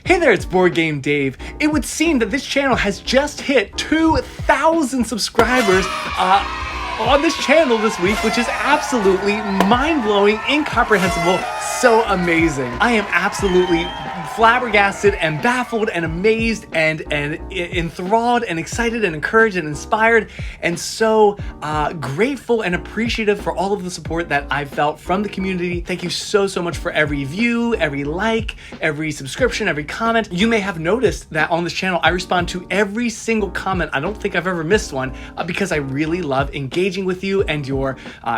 Hey there, it's BoardGameDave. It would seem that this channel has just hit 2,000 subscribers on this channel this week, which is absolutely mind-blowing, incomprehensible, so amazing. I am absolutely flabbergasted and baffled and amazed and enthralled and excited and encouraged and inspired and so grateful and appreciative for all of the support that I've felt from the community. Thank you so much for every view, every like, every subscription, every comment. You may have noticed that on this channel I respond to every single comment. I don't think I've ever missed one because I really love engaging with you and your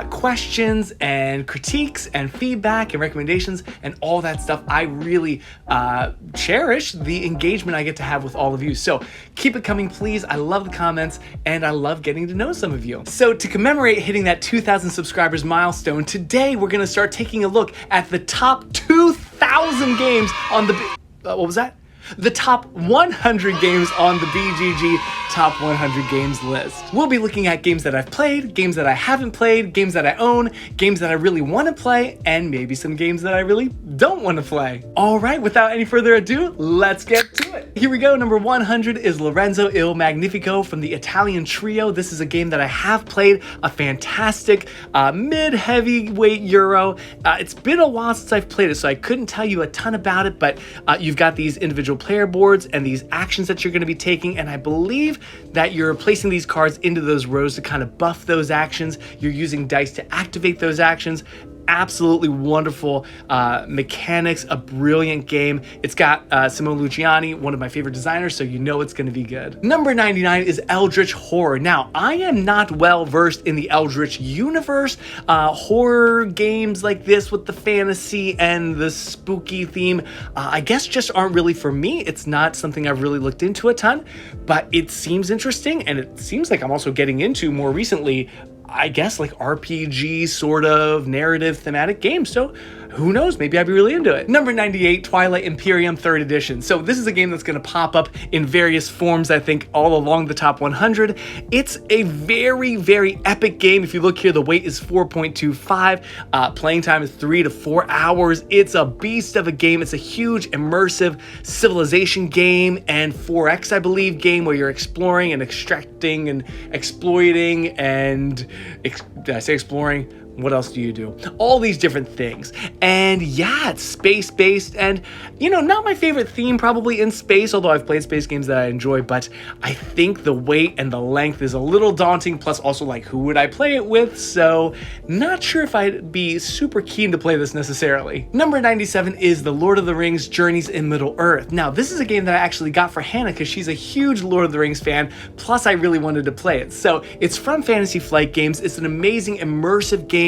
questions and critiques and feedback and recommendations and all that stuff. I really cherish the engagement I get to have with all of you. So keep it coming, please. I love the comments and I love getting to know some of you. So to commemorate hitting that 2,000 subscribers milestone, today we're going to start taking a look at the top 2,000 games on the... what was that? The top 100 games on the BGG Top 100 Games list. We'll be looking at games that I've played, games that I haven't played, games that I own, games that I really want to play, and maybe some games that I really don't want to play. All right, without any further ado, let's get to it. Here we go. Number 100 is Lorenzo Il Magnifico from the Italian trio. This is a game that I have played, a fantastic mid-heavyweight Euro. It's been a while since I've played it, so I couldn't tell you a ton about it, but you've got these individual player boards and these actions that you're going to be taking, and I believe that you're placing these cards into those rows to kind of buff those actions. You're using dice to activate those actions. Absolutely wonderful mechanics, a brilliant game. It's got Simone Luciani, one of my favorite designers, so you know it's going to be good. Number 99 is Eldritch Horror. Now, I am not well versed in the Eldritch universe. Horror games like this with the fantasy and the spooky theme, I guess just aren't really for me. It's not something I've really looked into a ton, but it seems interesting, and it seems like I'm also getting into more recently, I guess, like RPG sort of narrative thematic games. So who knows, maybe I'd be really into it. Number 98, Twilight Imperium 3rd Edition. So this is a game that's going to pop up in various forms, I think, all along the top 100. It's a very, very epic game. If you look here, the weight is 4.25. Playing time is 3 to 4 hours. It's a beast of a game. It's a huge immersive civilization game and 4X, I believe, game where you're exploring and extracting and exploiting and... did I say exploring? What else do you do? All these different things. And yeah, it's space-based and, you know, not my favorite theme probably in space, although I've played space games that I enjoy, but I think the weight and the length is a little daunting, plus also like who would I play it with? So not sure if I'd be super keen to play this necessarily. Number 97 is The Lord of the Rings Journeys in Middle-earth. Now, this is a game that I actually got for Hannah because she's a huge Lord of the Rings fan, plus I really wanted to play it. So it's from Fantasy Flight Games. It's an amazing immersive game,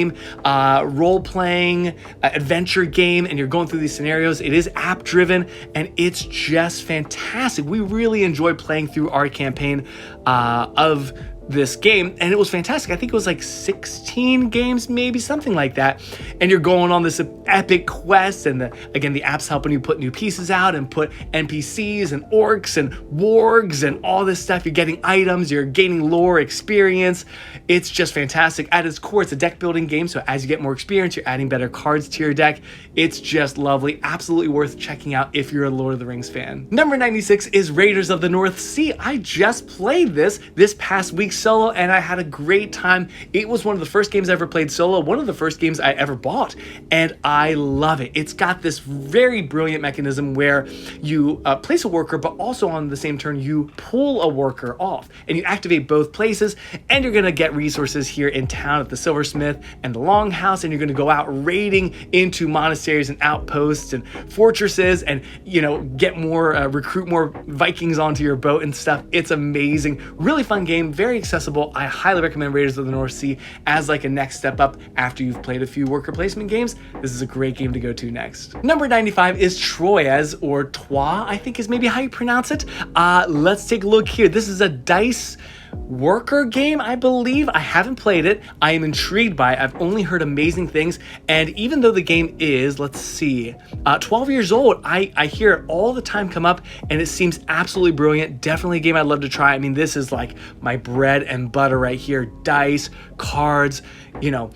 role-playing adventure game, and you're going through these scenarios. It is app-driven, and it's just fantastic. We really enjoyed playing through our campaign of this game, and it was fantastic. I think it was like 16 games, maybe something like that. And you're going on this epic quest, and again, the app's helping you put new pieces out and put NPCs and orcs and wargs and all this stuff. You're getting items, you're gaining lore experience. It's just fantastic. At its core, it's a deck building game, so as you get more experience, you're adding better cards to your deck. It's just lovely. Absolutely worth checking out if you're a Lord of the Rings fan. Number 96 is Raiders of the North Sea. I just played this past week solo, and I had a great time. It was one of the first games I ever played solo, one of the first games I ever bought, and I love it. It's got this very brilliant mechanism where you place a worker, but also on the same turn, you pull a worker off, and you activate both places, and you're gonna get resources here in town at the Silversmith and the Longhouse, and you're gonna go out raiding into monasteries and outposts and fortresses, and, you know, get more, recruit more Vikings onto your boat and stuff. It's amazing. Really fun game, very accessible. I highly recommend Raiders of the North Sea as like a next step up after you've played a few worker placement games. This is a great game to go to next. Number 95 is Troyes, or Troyes, I think is maybe how you pronounce it. Let's take a look here. This is a dice worker game, I believe. I haven't played it. I am intrigued by it. I've only heard amazing things, and even though the game is, let's see, 12 years old, I hear it all the time come up, and it seems absolutely brilliant. Definitely a game I'd love to try. I mean, this is like my bread and butter right here. Dice, cards, you know,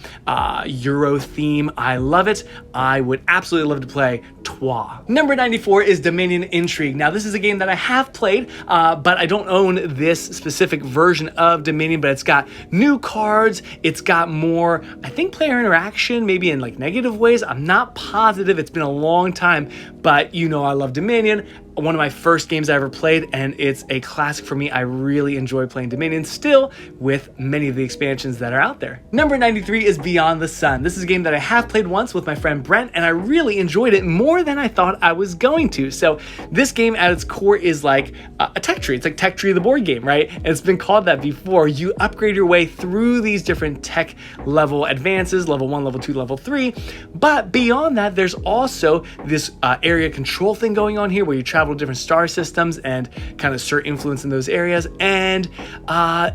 Euro theme. I love it. I would absolutely love to play Trois. Number 94 is Dominion Intrigue. Now, this is a game that I have played, but I don't own this specific version of Dominion, but it's got new cards. It's got more, I think, player interaction, maybe in like negative ways. I'm not positive. It's been a long time, but you know I love Dominion. One of my first games I ever played, and it's a classic for me. I really enjoy playing Dominion still with many of the expansions that are out there. Number 93 is Beyond the Sun. This is a game that I have played once with my friend Brent, and I really enjoyed it more than I thought I was going to. So this game at its core is like a tech tree. It's like Tech Tree, the board game, right? And it's been called that before. You upgrade your way through these different tech level advances, level 1, level 2, level 3. But beyond that, there's also this area control thing going on here where you travel different star systems and kind of assert influence in those areas. And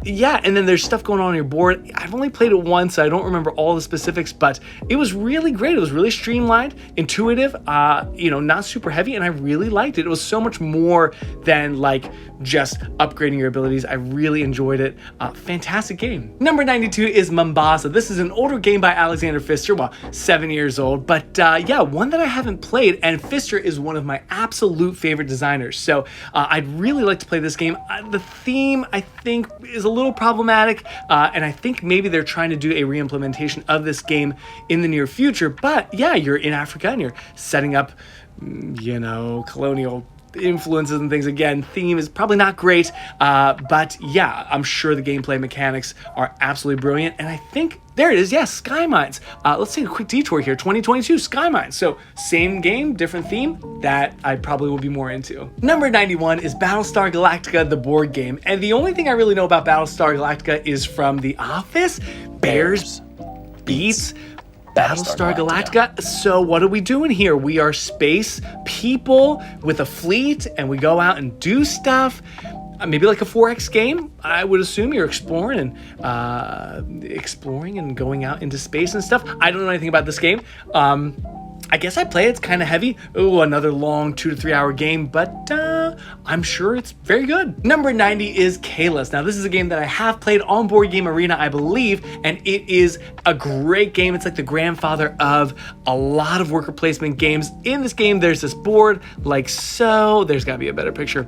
yeah, and then there's stuff going on your board. I've only played it once, so I don't remember all the specifics, but it was really great. It was really streamlined, intuitive, you know, not super heavy, and I really liked it. It was so much more than like just upgrading your abilities. I really enjoyed it. Fantastic game. Number 92 is Mombasa. This is an older game by Alexander Pfister, well, 7 years old, but yeah, one that I haven't played, and Pfister is one of my absolute favorite designers. So I'd really like to play this game. The theme, I think, is a little problematic, and I think maybe they're trying to do a re-implementation of this game in the near future. But yeah, you're in Africa and you're setting up, you know, colonial influences and things. Again, theme is probably not great, but yeah, I'm sure the gameplay mechanics are absolutely brilliant. And I think there it is. Yes, Sky Mines. Let's take a quick detour here. 2022 Sky Mines. So same game, different theme that I probably will be more into. Number 91 is Battlestar Galactica, the board game. And the only thing I really know about Battlestar Galactica is from The Office. Bears beats Battlestar Galactica. So what are we doing here? We are space people with a fleet, and we go out and do stuff. Maybe like a 4X game. I would assume you're exploring and going out into space and stuff. I don't know anything about this game. I guess I play it. It's kind of heavy. Ooh, another long 2 to 3 hour game, but I'm sure it's very good. Number 90 is Kalis. Now, this is a game that I have played on Board Game Arena, I believe, and it is a great game. It's like the grandfather of a lot of worker placement games. In this game, there's this board like so. There's got to be a better picture.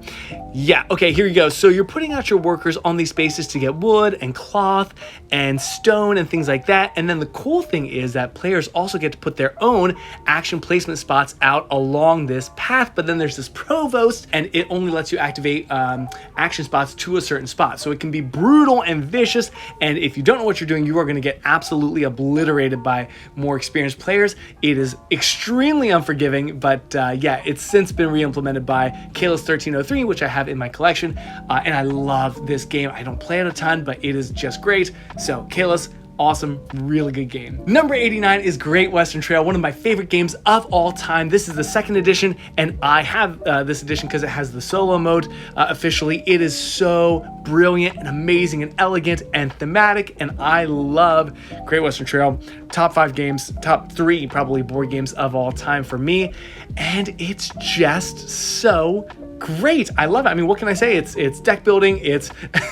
Yeah, okay, here you go. So you're putting out your workers on these spaces to get wood and cloth and stone and things like that. And then the cool thing is that players also get to put their own action placement spots out along this path, but then there's this provost, and it only lets you activate action spots to a certain spot. So it can be brutal and vicious, and if you don't know what you're doing, you are going to get absolutely obliterated by more experienced players. It is extremely unforgiving, but yeah, it's since been re-implemented by Kalis 1303, which I have in my collection, and I love this game. I don't play it a ton, but it is just great. So Kalis, awesome, really good game. Number 89 is Great Western Trail, one of my favorite games of all time. This is the second edition, and I have this edition because it has the solo mode officially. It is so brilliant and amazing and elegant and thematic, and I love Great Western Trail. Top 5 games, top 3 probably board games of all time for me, and it's just so great. I love it. I mean, what can I say? It's deck building. It's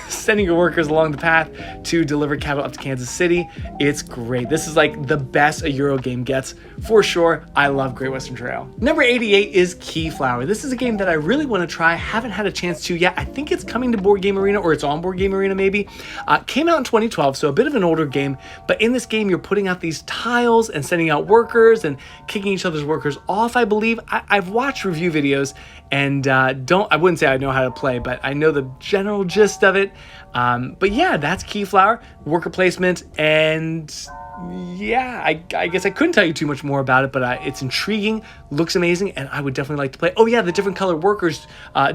sending your workers along the path to deliver cattle up to Kansas City. It's great. This is like the best a Euro game gets for sure. I love Great Western Trail. Number 88 is Keyflower. This is a game that I really want to try. Haven't had a chance to yet. I think it's coming to Board Game Arena, or it's on Board Game Arena maybe. Came out in 2012, so a bit of an older game. But in this game, you're putting out these tiles and sending out workers and kicking each other's workers off, I believe. I've watched review videos, and I wouldn't say I know how to play, but I know the general gist of it. But yeah, that's Keyflower, worker placement, and yeah, I guess I couldn't tell you too much more about it, but it's intriguing, looks amazing, and I would definitely like to play. Oh yeah, the different color workers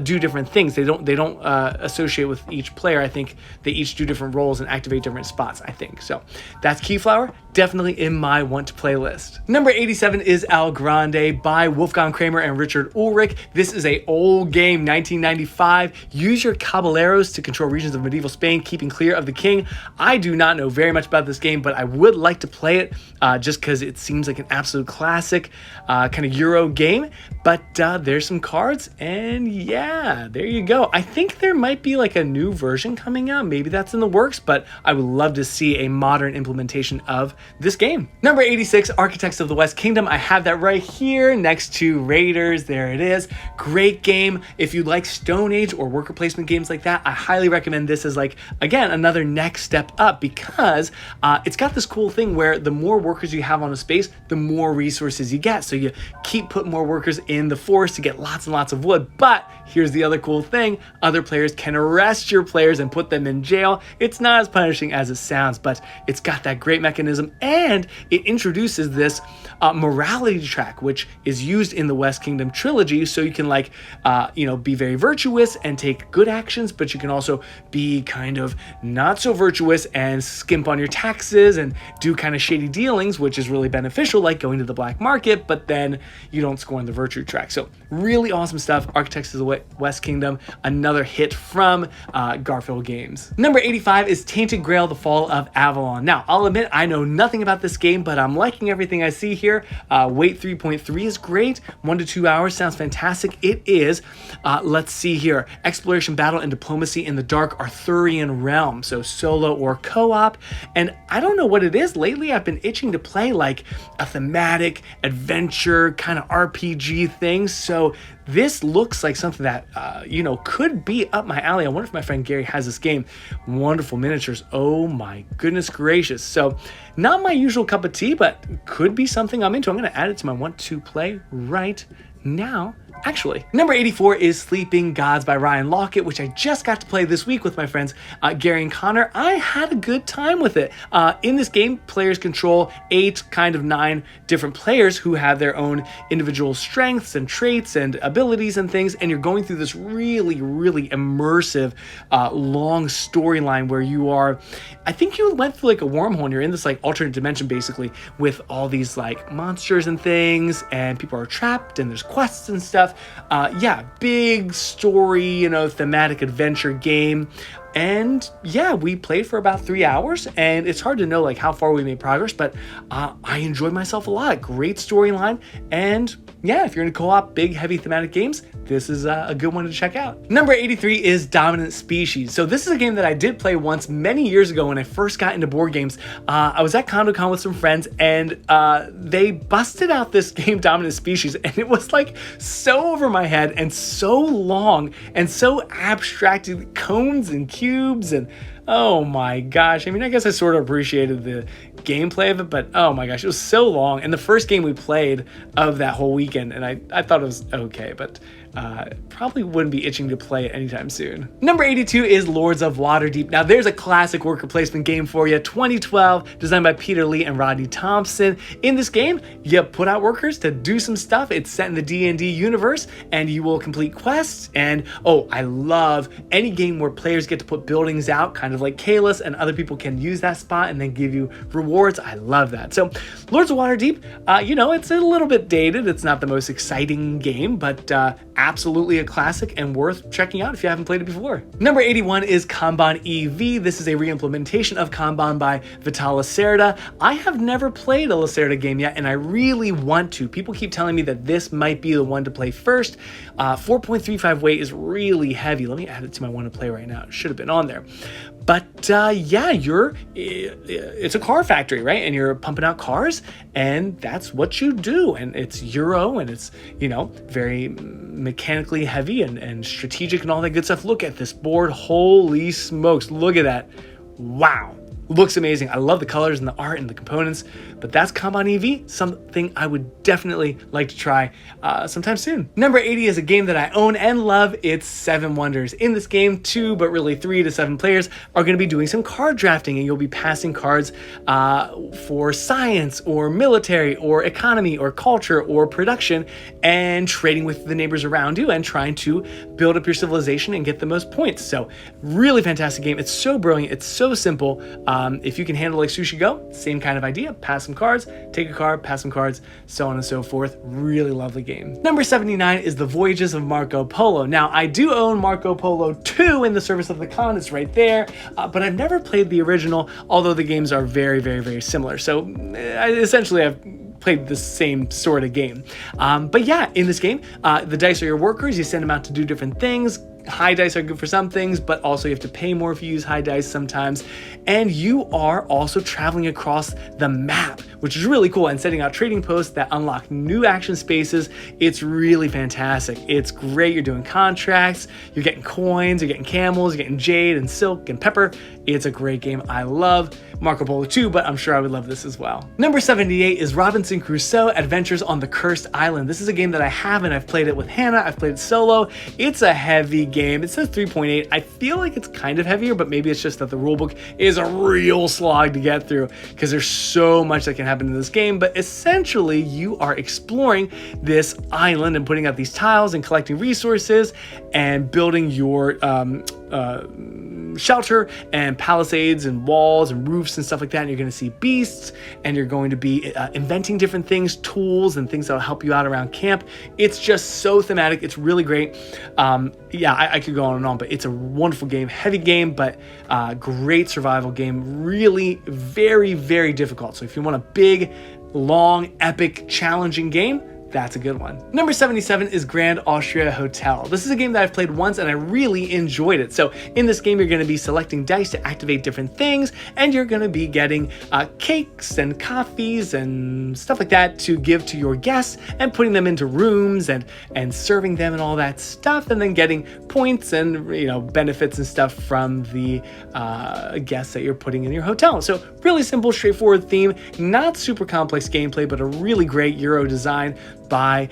do different things. They don't associate with each player. I think they each do different roles and activate different spots, I think. So that's Keyflower, definitely in my want to play list. Number 87 is El Grande by Wolfgang Kramer and Richard Ulrich. This is an old game, 1995. Use your caballeros to control regions of medieval Spain, keeping clear of the king. I do not know very much about this game, but I would like like to play it just because it seems like an absolute classic kind of Euro game. But there's some cards, and yeah, there you go. I think there might be like a new version coming out. Maybe that's in the works, but I would love to see a modern implementation of this game. Number 86, Architects of the West Kingdom. I have that right here next to Raiders. There it is. Great game. If you like Stone Age or worker placement games like that, I highly recommend this as like, again, another next step up, because it's got this cool thing where the more workers you have on a space, the more resources you get. So you keep putting more workers in the forest to get lots and lots of wood. But here's the other cool thing. Other players can arrest your players and put them in jail. It's not as punishing as it sounds, but it's got that great mechanism, and it introduces this morality track, which is used in the West Kingdom trilogy. So you can like, be very virtuous and take good actions, but you can also be kind of not so virtuous and skimp on your taxes and do kind of shady dealings, which is really beneficial, like going to the black market, but then you don't score on the virtue track. So really awesome stuff. Architects of the West Kingdom, another hit from Garfield Games. Number 85 is Tainted Grail, The Fall of Avalon. Now, I'll admit I know nothing about this game, but I'm liking everything I see here. Weight 3.3 is great. 1 to 2 hours sounds fantastic. It is. Let's see here. Exploration, battle, and diplomacy in the dark Arthurian realm. So solo or co-op. And I don't know what it is. Lately, I've been itching to play like a thematic adventure kind of RPG thing. So this looks like something that, could be up my alley. I wonder if my friend Gary has this game. Wonderful miniatures. Oh my goodness gracious. So not my usual cup of tea, but could be something I'm into. I'm going to add it to my want to play right now. Actually, number 84 is Sleeping Gods by Ryan Lockett, which I just got to play this week with my friends Gary and Connor. I had a good time with it. In this game, players control 9 different players who have their own individual strengths and traits and abilities and things, and you're going through this really, really immersive, long storyline where you are, I think you went through like a wormhole, and you're in this like alternate dimension basically with all these like monsters and things, and people are trapped, and there's quests and stuff. Big story, thematic adventure game. And yeah, we played for about 3 hours, and it's hard to know like how far we made progress, but I enjoyed myself a lot. Great storyline, and yeah, if you're into co-op, big, heavy thematic games, this is a good one to check out. Number 83 is Dominant Species. So this is a game that I did play once many years ago when I first got into board games. I was at CondoCon with some friends, and they busted out this game, Dominant Species, and it was like so over my head and so long and so abstracted, cones and cubes, and oh my gosh. I mean, I guess I sort of appreciated the gameplay of it, but oh my gosh, it was so long. And the first game we played of that whole weekend, and I thought it was okay, but probably wouldn't be itching to play it anytime soon. Number 82 is Lords of Waterdeep. Now there's a classic worker placement game for you. 2012, designed by Peter Lee and Rodney Thompson. In this game, you put out workers to do some stuff. It's set in the D&D universe, and you will complete quests. And I love any game where players get to put buildings out, kind of like Kalis, and other people can use that spot and then give you rewards. I love that. So Lords of Waterdeep, it's a little bit dated. It's not the most exciting game, but absolutely a classic and worth checking out if you haven't played it before. Number 81 is Kanban EV. This is a re-implementation of Kanban by Vital Lacerda. I have never played a Lacerda game yet, and I really want to. People keep telling me that this might be the one to play first. 4.35 weight is really heavy. Let me add it to my one to play right now. It should have been on there. But it's a car factory, right? And you're pumping out cars, and that's what you do. And it's Euro, and it's, very mechanically heavy and strategic and all that good stuff. Look at this board. Holy smokes. Look at that. Wow. Looks amazing. I love the colors and the art and the components, but that's Kanban EV, something I would definitely like to try sometime soon. Number 80 is a game that I own and love. It's Seven Wonders. In this game, 2, but really 3 to 7 players are going to be doing some card drafting, and you'll be passing cards for science or military or economy or culture or production, and trading with the neighbors around you and trying to build up your civilization and get the most points. So really fantastic game. It's so brilliant. It's so simple. If you can handle like Sushi Go, same kind of idea. Pass some cards, take a card, pass some cards, so on and so forth. Really lovely game. Number 79 is The Voyages of Marco Polo. Now, I do own Marco Polo 2 in the Service of the Con. It's right there, but I've never played the original, although the games are very, very, very similar. So essentially, I've played the same sort of game. But yeah, in this game, the dice are your workers. You send them out to do different things. High dice are good for some things, but also you have to pay more if you use high dice sometimes. And you are also traveling across the map, which is really cool, and setting out trading posts that unlock new action spaces. It's really fantastic. It's great. You're doing contracts, you're getting coins, you're getting camels, you're getting jade and silk and pepper. It's a great game. I love Marco Polo 2, but I'm sure I would love this as well. Number 78 is Robinson Crusoe Adventures on the Cursed Island. This is a game that I have, and I've played it with Hannah. I've played it solo. It's a heavy game. It says 3.8. I feel like it's kind of heavier, but maybe it's just that the rulebook is a real slog to get through because there's so much that can happen in this game. But essentially, you are exploring this island and putting out these tiles and collecting resources and building your shelter and palisades and walls and roofs and stuff like that. And you're going to see beasts, and you're going to be inventing different things, tools and things that will help you out around camp. It's just so thematic. It's really great. Yeah, I could go on and on, but it's a wonderful game, heavy game, but great survival game. Really very, very difficult. So if you want a big, long, epic, challenging game, that's a good one. Number 77 is Grand Austria Hotel. This is a game that I've played once and I really enjoyed it. So in this game, you're going to be selecting dice to activate different things, and you're going to be getting cakes and coffees and stuff like that to give to your guests and putting them into rooms and serving them and all that stuff, and then getting points and benefits and stuff from the guests that you're putting in your hotel. So really simple, straightforward theme, not super complex gameplay, but a really great Euro design by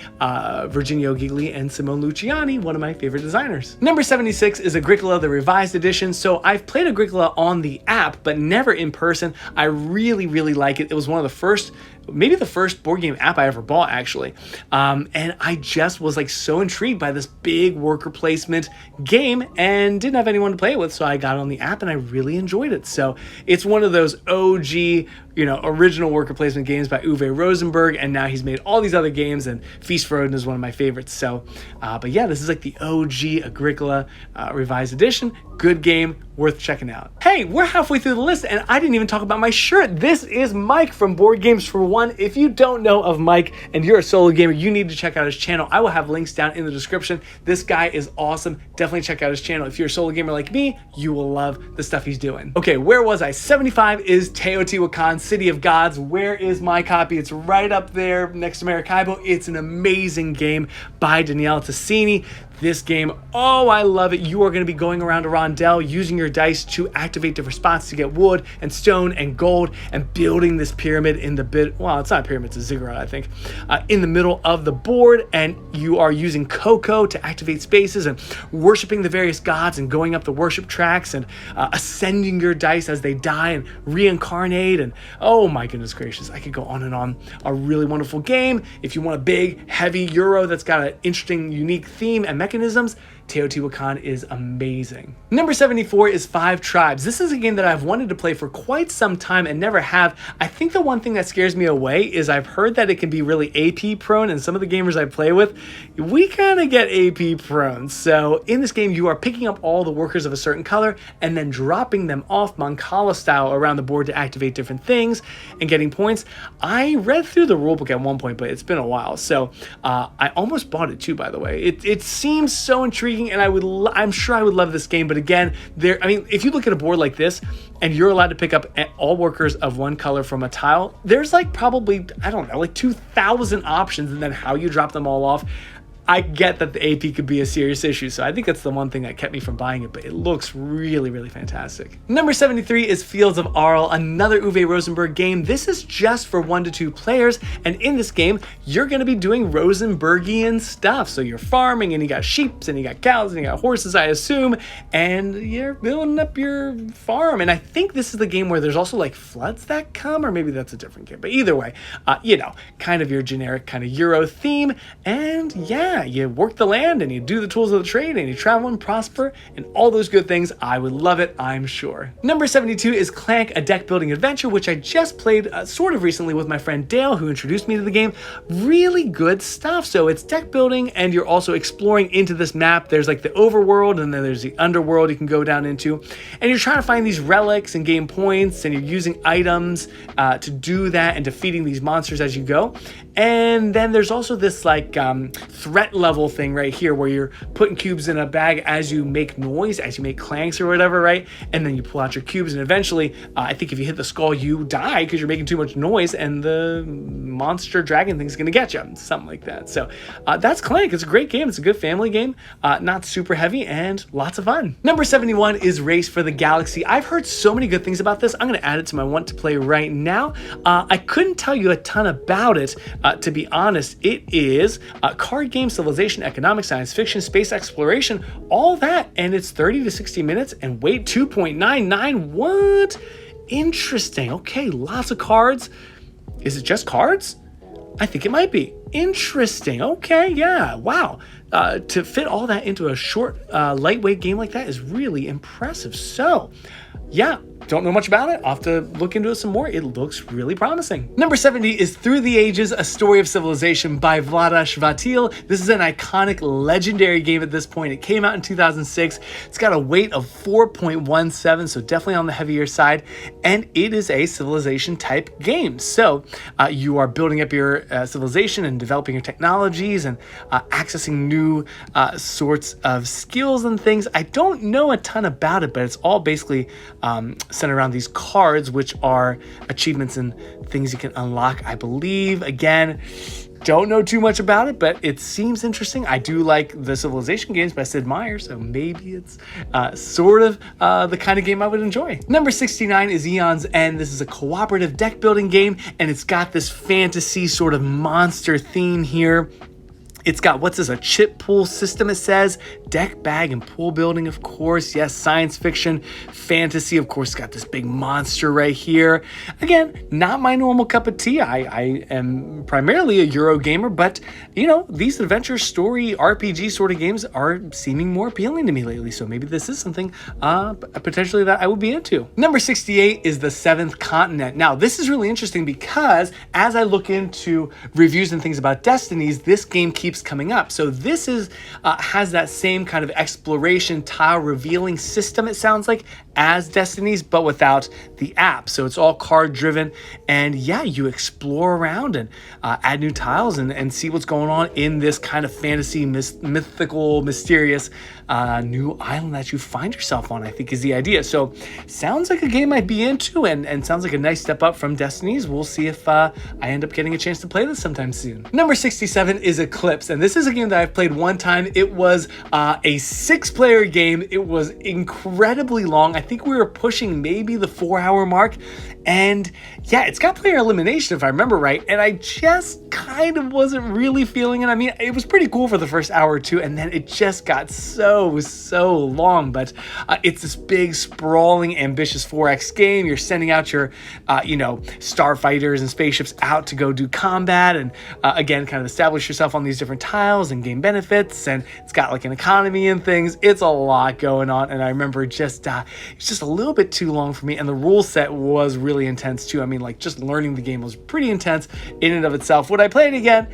Virginia Gigli and Simone Luciani, one of my favorite designers. Number 76 is Agricola, the revised edition. So I've played Agricola on the app, but never in person. I really, really like it. It was one of the first, maybe the first board game app I ever bought, actually. And I just was like so intrigued by this big worker placement game and didn't have anyone to play it with. So I got on the app and I really enjoyed it. So it's one of those OG, original worker placement games by Uwe Rosenberg. And now he's made all these other games, and Feast for Odin is one of my favorites. So, but yeah, this is like the OG Agricola revised edition. Good game, worth checking out. Hey, we're halfway through the list and I didn't even talk about my shirt. This is Mike from Board Games for One. If you don't know of Mike and you're a solo gamer, you need to check out his channel. I will have links down in the description. This guy is awesome. Definitely check out his channel. If you're a solo gamer like me, you will love the stuff he's doing. Okay, where was I? 75 is Teotihuacan, City of Gods. Where is my copy? It's right up there next to Maracaibo. It's an amazing game by Daniele Tassini. This game, oh, I love it. You are going to be going around a rondel using your dice to activate different spots to get wood and stone and gold and building this pyramid in the well, it's not a pyramid, it's a ziggurat, I think, in the middle of the board. And you are using cocoa to activate spaces and worshiping the various gods and going up the worship tracks and ascending your dice as they die and reincarnate. And oh my goodness gracious, I could go on and on. A really wonderful game. If you want a big, heavy Euro that's got an interesting, unique theme and mechanisms, Teotihuacan is amazing. Number 74 is Five Tribes. This is a game that I've wanted to play for quite some time and never have. I think the one thing that scares me away is I've heard that it can be really AP prone, and some of the gamers I play with, we kind of get AP prone. So in this game, you are picking up all the workers of a certain color and then dropping them off Mancala style around the board to activate different things and getting points. I read through the rulebook at one point, but it's been a while. So I almost bought it too, by the way. It seems so intriguing, and I'm sure I would love this game. But again, if you look at a board like this and you're allowed to pick up all workers of one color from a tile, there's like probably, I don't know, like 2,000 options, and then how you drop them all off. I get that the AP could be a serious issue, so I think that's the one thing that kept me from buying it, but it looks really, really fantastic. Number 73 is Fields of Arle, another Uwe Rosenberg game. This is just for 1 to 2 players, and in this game, you're going to be doing Rosenbergian stuff. So you're farming, and you got sheep, and you got cows, and you got horses, I assume, and you're building up your farm. And I think this is the game where there's also like floods that come, or maybe that's a different game. But either way, kind of your generic kind of Euro theme, and yeah, yeah, you work the land and you do the tools of the trade and you travel and prosper and all those good things. I would love it, I'm sure. Number 72 is Clank, a deck building adventure, which I just played sort of recently with my friend Dale, who introduced me to the game. Really good stuff. So it's deck building and you're also exploring into this map. There's like the overworld and then there's the underworld you can go down into. And you're trying to find these relics and gain points, and you're using items to do that and defeating these monsters as you go. And then there's also this like threat level thing right here where you're putting cubes in a bag as you make noise, as you make clanks or whatever, right? And then you pull out your cubes, and eventually I think if you hit the skull you die because you're making too much noise, and the monster dragon thing's gonna get you, something like that. So that's Clank. It's a great game. It's a good family game, not super heavy and lots of fun. Number 71 is Race for the Galaxy. I've heard so many good things about this. I'm gonna add it to my want to play right now. I couldn't tell you a ton about it, to be honest. It is card game, civilization, economics, science fiction, space exploration, all that, and it's 30 to 60 minutes and weight 2.99. What? Interesting. Okay, lots of cards. Is it just cards? I think it might be. Interesting. Okay, yeah, wow. To fit all that into a short, lightweight game like that is really impressive. So, yeah, don't know much about it. I'll have to look into it some more. It looks really promising. Number 70 is Through the Ages, A Story of Civilization by Vlaada Chvátil. This is an iconic, legendary game at this point. It came out in 2006. It's got a weight of 4.17, so definitely on the heavier side. And it is a civilization type game. So you are building up your civilization and developing your technologies and accessing new sorts of skills and things. I don't know a ton about it, but it's all basically centered around these cards, which are achievements and things you can unlock, I believe. Again, don't know too much about it, but it seems interesting. I do like the Civilization games by Sid Meier, so maybe it's sort of the kind of game I would enjoy. Number 69 is Eon's End. This is a cooperative deck building game, and it's got this fantasy sort of monster theme here. It's got, what's this, a chip pool system, it says. Deck, bag, and pool building, of course. Yes, science fiction, fantasy, of course. Got this big monster right here. Again, not my normal cup of tea. I am primarily a Euro gamer, but, you know, these adventure story RPG sort of games are seeming more appealing to me lately, so maybe this is something potentially that I would be into. Number 68 is The Seventh Continent. Now, this is really interesting because as I look into reviews and things about Destinies, this game keeps coming up. So this is has that same kind of exploration tile revealing system, it sounds like, as Destinies, but without the app. So it's all card driven, and yeah, you explore around and add new tiles and see what's going on in this kind of fantasy, mythical, mysterious new island that you find yourself on, I think is the idea. So sounds like a game I'd be into, and sounds like a nice step up from Destinies. We'll see if I end up getting a chance to play this sometime soon. Number 67 is Eclipse, and this is a game that I've played one time. It was a 6-player game. It was incredibly long. I think we were pushing maybe the 4-hour mark, and yeah, it's got player elimination if I remember right, and I just kind of wasn't really feeling it. I mean, it was pretty cool for the first hour or two, and then it just got so long. But it's this big, sprawling, ambitious 4X game. You're sending out your starfighters and spaceships out to go do combat, and again, kind of establish yourself on these different tiles and gain benefits. And it's got like an economy and things. It's a lot going on, and I remember it's just a little bit too long for me, and the rule set was really intense too. I mean, like, just learning the game was pretty intense in and of itself. Would I play it again?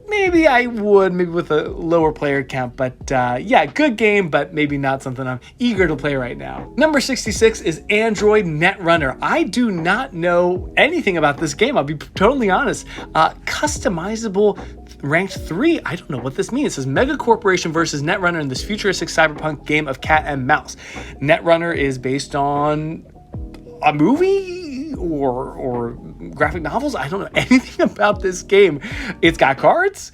Maybe I would, maybe with a lower player count, but yeah, good game, but maybe not something I'm eager to play right now. Number 66 is Android Netrunner. I do not know anything about this game, I'll be totally honest. Customizable ranked 3, I don't know what this means. It says Mega Corporation versus Netrunner in this futuristic cyberpunk game of cat and mouse. Netrunner is based on a movie or graphic novels. I don't know anything about this game. It's got cards.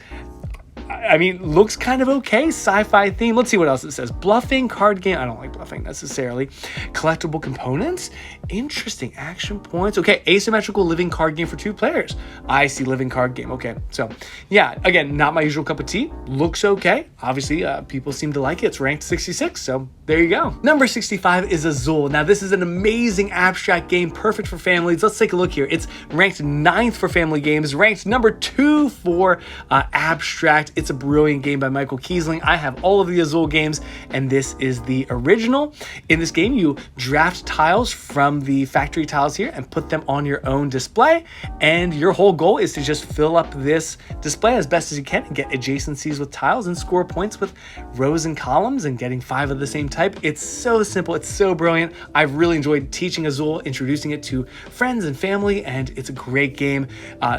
I mean, looks kind of okay. Sci-fi theme. Let's see what else it says. Bluffing card game. I don't like bluffing necessarily. Collectible components. Interesting. Action points. Okay. Asymmetrical living card game for 2 players. I see living card game. Okay. So yeah, again, not my usual cup of tea. Looks okay. Obviously, people seem to like it. It's ranked 66. So there you go. Number 65 is Azul. Now, this is an amazing abstract game, perfect for families. Let's take a look here. It's ranked 9th for family games, ranked number 2 for abstract It's a brilliant game by Michael Kiesling. I have all of the Azul games, and this is the original. In this game, you draft tiles from the factory tiles here and put them on your own display, and your whole goal is to just fill up this display as best as you can and get adjacencies with tiles and score points with rows and columns and getting 5 of the same type. It's so simple, it's so brilliant. I've really enjoyed teaching Azul, introducing it to friends and family, and it's a great game.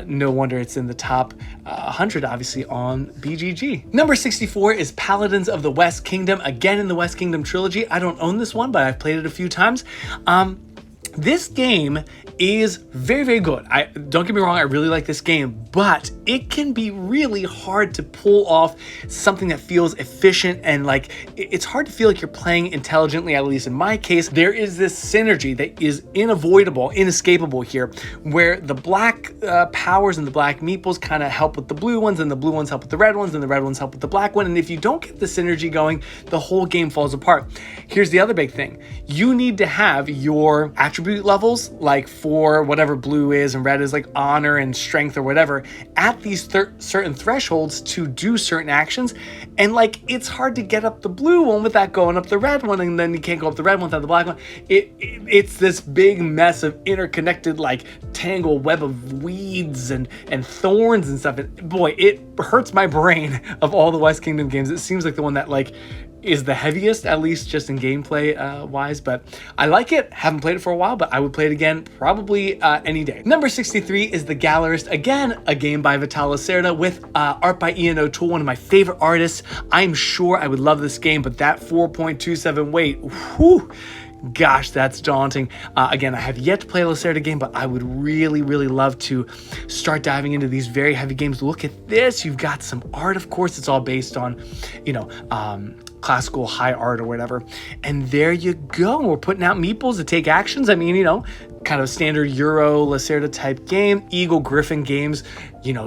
No wonder it's in the top 100, obviously, on BGG. Number 64 is Paladins of the West Kingdom, again in the West Kingdom trilogy. I don't own this one, but I've played it a few times. This game is very, very good. Don't get me wrong, I really like this game, but it can be really hard to pull off something that feels efficient, and like it's hard to feel like you're playing intelligently, at least in my case. There is this synergy that is unavoidable, inescapable here, where the black powers and the black meeples kind of help with the blue ones, and the blue ones help with the red ones, and the red ones help with the black one. And if you don't get the synergy going, the whole game falls apart. Here's the other big thing. You need to have your attribute levels, like for whatever blue is and red is, like honor and strength or whatever, at these certain thresholds to do certain actions. And like it's hard to get up the blue one without going up the red one, and then you can't go up the red one without the black one. It's this big mess of interconnected, like tangled web of weeds and thorns and stuff. Boy, it hurts my brain. Of all the West Kingdom games, it seems like the one that like is the heaviest, at least just in gameplay wise, but I like it. Haven't played it for a while, but I would play it again probably any day. Number 63 is The Gallerist, again a game by Vital Lacerda with art by Ian O'Toole, one of my favorite artists. I'm sure I would love this game, but that 4.27 weight, whew, gosh, that's daunting. Again, I have yet to play a Lacerda game, but I would really, really love to start diving into these very heavy games. Look at this. You've got some art, of course. It's all based on, classical high art or whatever. And there you go. We're putting out meeples to take actions. I mean, kind of standard Euro Lacerda type game. Eagle Griffin Games,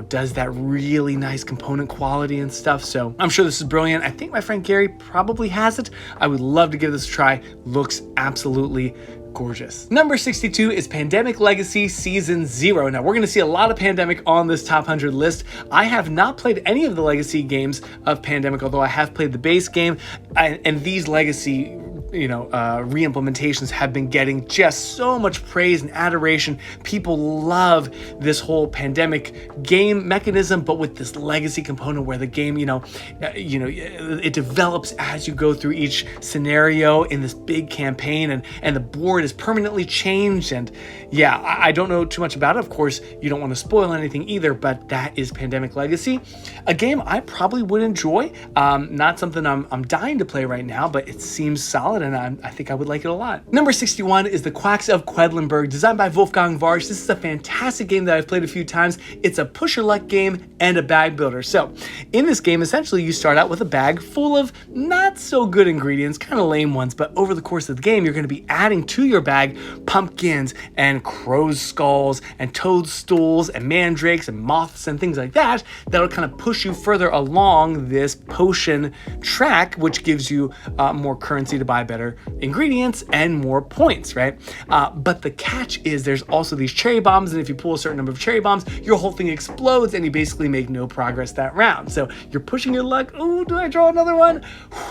does that really nice component quality and stuff. So I'm sure this is brilliant. I think my friend Gary probably has it. I would love to give this a try. Looks absolutely gorgeous. Number 62 is Pandemic Legacy Season 0. Now, we're going to see a lot of Pandemic on this top 100 list. I have not played any of the Legacy games of Pandemic, although I have played the base game, and these Legacy re-implementations have been getting just so much praise and adoration. People love this whole Pandemic game mechanism, but with this legacy component where the game, it develops as you go through each scenario in this big campaign, and the board is permanently changed. And yeah, I don't know too much about it. Of course, you don't want to spoil anything either, but that is Pandemic Legacy, a game I probably would enjoy. Not something I'm dying to play right now, but it seems solid, and I think I would like it a lot. Number 61 is The Quacks of Quedlinburg, designed by Wolfgang Warsch. This is a fantastic game that I've played a few times. It's a push your luck game and a bag builder. So in this game, essentially you start out with a bag full of not so good ingredients, kind of lame ones, but over the course of the game, you're going to be adding to your bag pumpkins and crow's skulls and toadstools and mandrakes and moths and things like that. That'll kind of push you further along this potion track, which gives you more currency to buy better ingredients and more points, right? But the catch is there's also these cherry bombs, and if you pull a certain number of cherry bombs, your whole thing explodes and you basically make no progress that round. So you're pushing your luck. Oh, do I draw another one?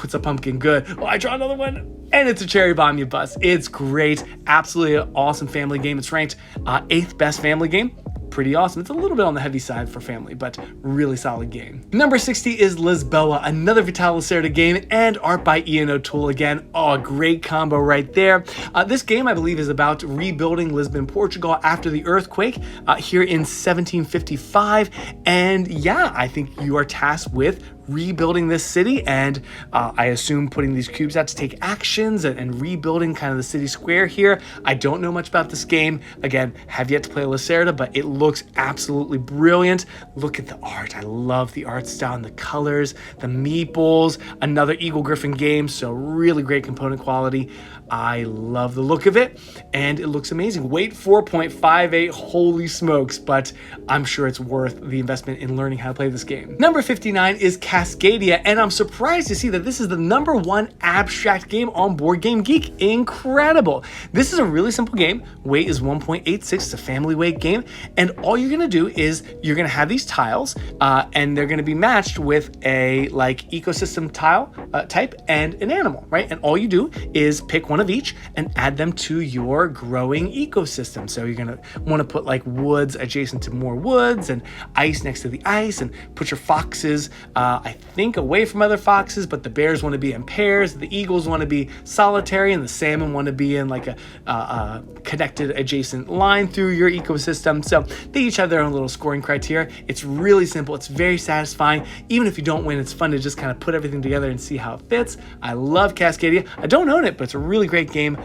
It's a pumpkin, good. Oh, I draw another one, and it's a cherry bomb, you bust. It's great. Absolutely an awesome family game. It's ranked 8th best family game. Pretty awesome. It's a little bit on the heavy side for family, but really solid game. Number 60 is Lisboa, another Vital Lacerda game, and art by Ian O'Toole again. Oh, a great combo right there. This game, I believe, is about rebuilding Lisbon, Portugal after the earthquake here in 1755. And yeah, I think you are tasked with rebuilding this city, and I assume putting these cubes out to take actions and rebuilding kind of the city square here. I don't know much about this game. Again, have yet to play Lacerda, but it looks absolutely brilliant. Look at the art. I love the art style and the colors, the meeples, another Eagle Griffin game, so really great component quality. I love the look of it, and it looks amazing. Weight 4.58, holy smokes, but I'm sure it's worth the investment in learning how to play this game. Number 59 is Cascadia, and I'm surprised to see that this is the #1 abstract game on BoardGameGeek. Incredible. This is a really simple game. Weight is 1.86. It's a family weight game, and all you're gonna do is you're gonna have these tiles, and they're gonna be matched with a like ecosystem tile type and an animal, right? And all you do is pick one of each and add them to your growing ecosystem. So you're gonna want to put like woods adjacent to more woods and ice next to the ice, and put your foxes, I think, away from other foxes, but the bears want to be in pairs, the eagles want to be solitary, and the salmon want to be in like a connected adjacent line through your ecosystem. So they each have their own little scoring criteria. It's really simple. It's very satisfying. Even if you don't win, it's fun to just kind of put everything together and see how it fits. I love Cascadia. I don't own it, but it's a really great game.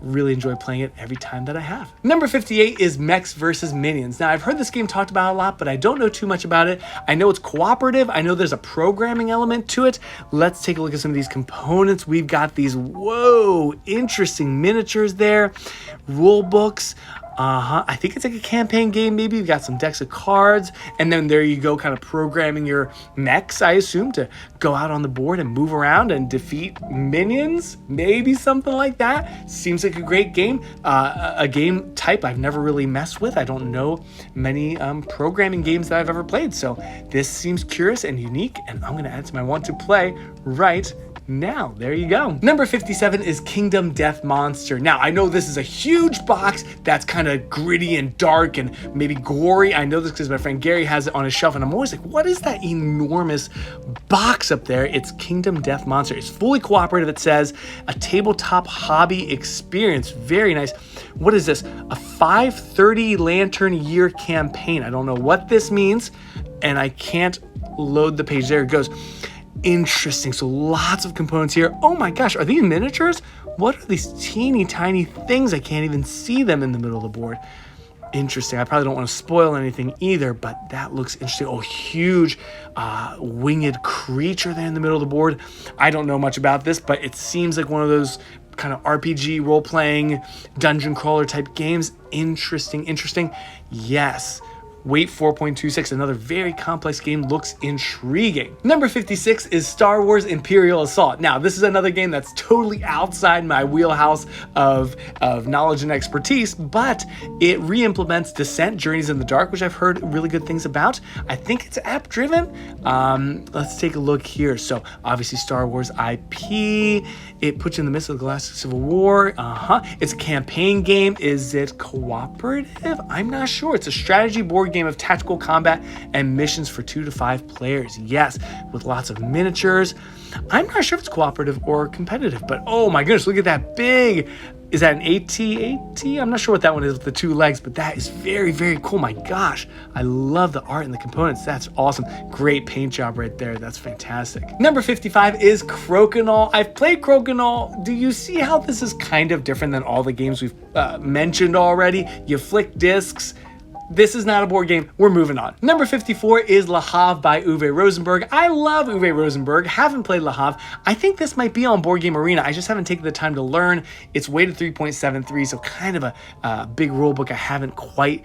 Really enjoy playing it every time that I have. Number 58 is Mechs vs. Minions. Now, I've heard this game talked about a lot, but I don't know too much about it. I know it's cooperative. I know there's a programming element to it. Let's take a look at some of these components. We've got these, whoa, interesting miniatures there, rule books. I think it's like a campaign game, maybe. You've got some decks of cards, and then there you go, kind of programming your mechs, I assume, to go out on the board and move around and defeat minions, maybe something like that. Seems like a great game, a game type I've never really messed with. I don't know many programming games that I've ever played, so this seems curious and unique, and I'm going to add to my want to play right now. There you go. Number 57 is Kingdom Death Monster. Now, I know this is a huge box that's kind of gritty and dark and maybe gory. I know this because my friend Gary has it on his shelf, and I'm always like, what is that enormous box up there? It's Kingdom Death Monster. It's fully cooperative. It says a tabletop hobby experience. Very nice. What is this? A 530 lantern year campaign. I don't know what this means, and I can't load the page. There it goes. Interesting. So lots of components here. Oh my gosh, are these miniatures? What are these teeny tiny things? I can't even see them in the middle of the board. Interesting. I probably don't want to spoil anything either, but that looks interesting. Oh, huge winged creature there in the middle of the board. I don't know much about this, but it seems like one of those kind of RPG role-playing dungeon crawler type games. Interesting. Yes. Weight 4.26, another very complex game, looks intriguing. Number 56 is Star Wars Imperial Assault. Now, this is another game that's totally outside my wheelhouse of knowledge and expertise, but it re-implements Descent, Journeys in the Dark, which I've heard really good things about. I think it's app-driven. Let's take a look here. So, obviously, Star Wars IP. It puts you in the midst of the Galactic Civil War. It's a campaign game. Is it cooperative? I'm not sure. It's a strategy board game of tactical combat and missions for 2 to 5 players. Yes, with lots of miniatures. I'm not sure if it's cooperative or competitive, but oh my goodness, look at that big. Is that an AT? I'm not sure what that one is with the 2 legs, but that is very cool. My gosh, I love the art and the components. That's awesome. Great paint job right there. That's fantastic. Number 55 is Crokinole. I've played Crokinole. Do you see how this is kind of different than all the games we've mentioned already? You flick discs. This is not a board game. We're moving on. Number 54 is Le Havre by Uwe Rosenberg. I love Uwe Rosenberg. Haven't played Le Havre. I think this might be on Board Game Arena. I just haven't taken the time to learn. It's weighted 3.73, so kind of a big rule book. I haven't quite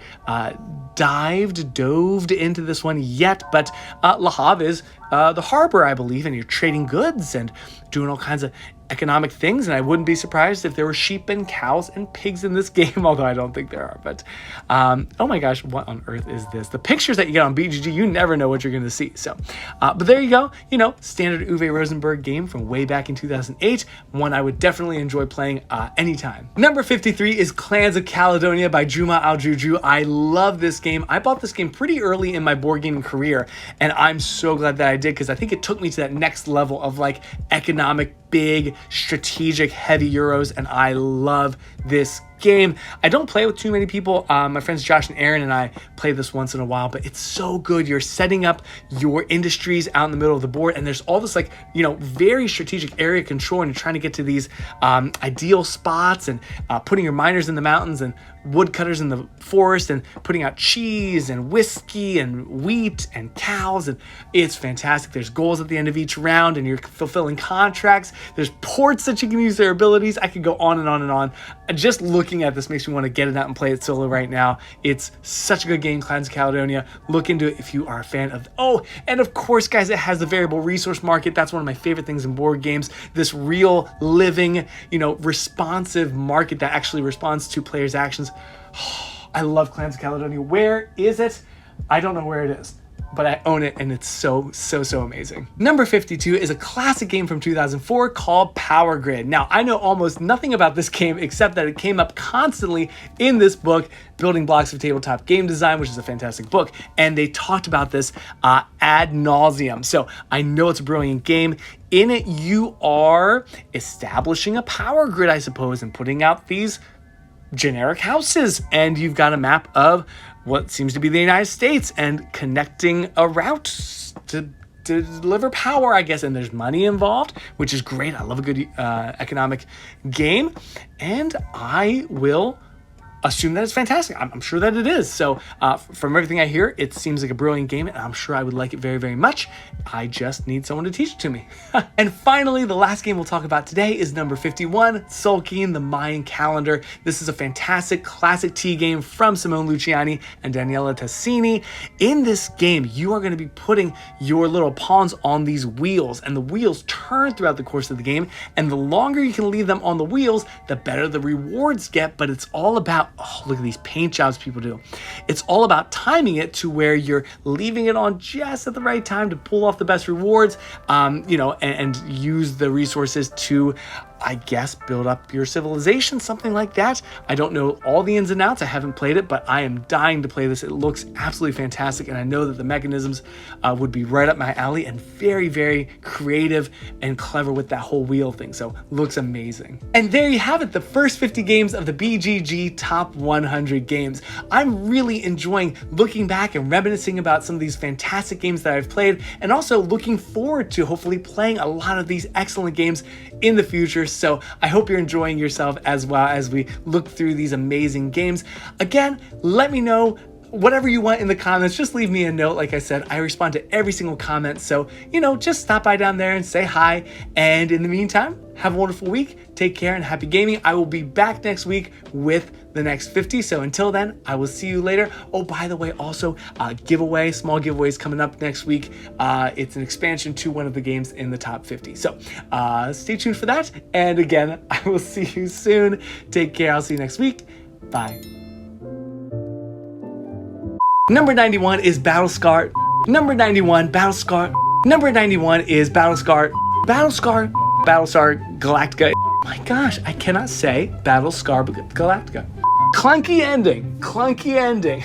doved into this one yet, but Le Havre is the harbor, I believe, and you're trading goods and doing all kinds of economic things, and I wouldn't be surprised if there were sheep and cows and pigs in this game, although I don't think there are. But oh my gosh, what on earth is this? The pictures that you get on BGG, you never know what you're going to see. So, but there you go. You know, standard Uwe Rosenberg game from way back in 2008. One I would definitely enjoy playing anytime. Number 53 is Clans of Caledonia by Juma Al-Juju. I love this game. I bought this game pretty early in my board gaming career, and I'm so glad that I did, because I think it took me to that next level of like economic, big, strategic, heavy Euros, and I love this game. I don't play with too many people. My friends Josh and Aaron and I play this once in a while, but it's so good. You're setting up your industries out in the middle of the board, and there's all this like, you know, very strategic area control, and you're trying to get to these ideal spots, and putting your miners in the mountains and woodcutters in the forest, and putting out cheese and whiskey and wheat and cows, and it's fantastic. There's goals at the end of each round, and you're fulfilling contracts, There's ports that you can use their abilities. I could go on and on and on. Just looking at this makes me want to get it out and play it solo right now. It's such a good game, Clans of Caledonia. Look into it if you are a fan of... Oh, and of course, guys, it has the variable resource market. That's one of my favorite things in board games. This real, living, responsive market that actually responds to players' actions. I love Clans of Caledonia. Where is it? I don't know where it is, but I own it, and it's so amazing. Number 52 is a classic game from 2004 called Power Grid. Now, I know almost nothing about this game except that it came up constantly in this book, Building Blocks of Tabletop Game Design, which is a fantastic book, and they talked about this ad nauseum. So I know it's a brilliant game. In it, you are establishing a power grid, I suppose, and putting out these generic houses, and you've got a map of what seems to be the United States and connecting a route to deliver power, I guess, and there's money involved, which is great. I love a good economic game, and I will assume that it's fantastic. I'm sure that it is. So from everything I hear, it seems like a brilliant game, and I'm sure I would like it very much. I just need someone to teach it to me. And finally, the last game we'll talk about today is number 51, Tzolk'in, the Mayan Calendar. This is a fantastic classic tea game from Simone Luciani and Daniela Tassini. In this game, you are going to be putting your little pawns on these wheels, and the wheels turn throughout the course of the game, and the longer you can leave them on the wheels, the better the rewards get. But it's all about, oh, look at these paint jobs people do. It's all about timing it to where you're leaving it on just at the right time to pull off the best rewards, and use the resources to, I guess, build up your civilization, something like that. I don't know all the ins and outs. I haven't played it, but I am dying to play this. It looks absolutely fantastic, and I know that the mechanisms would be right up my alley and very creative and clever with that whole wheel thing. So looks amazing. And there you have it, the first 50 games of the BGG Top 100 Games. I'm really enjoying looking back and reminiscing about some of these fantastic games that I've played, and also looking forward to hopefully playing a lot of these excellent games in the future. So I hope you're enjoying yourself as well as we look through these amazing games. Again, let me know whatever you want in the comments. Just leave me a note. Like I said, I respond to every single comment. So, just stop by down there and say hi. And in the meantime, have a wonderful week. Take care and happy gaming. I will be back next week with the next 50. So until then, I will see you later. Oh, by the way, also giveaway, small giveaways coming up next week. It's an expansion to one of the games in the top 50. So stay tuned for that. And again, I will see you soon. Take care. I'll see you next week. Bye. Number 91 is Battlescar. Number 91, Battlescar. Number 91 is Battlescar. Battlescar Galactica. My gosh, I cannot say Battlescar Galactica. Clunky ending.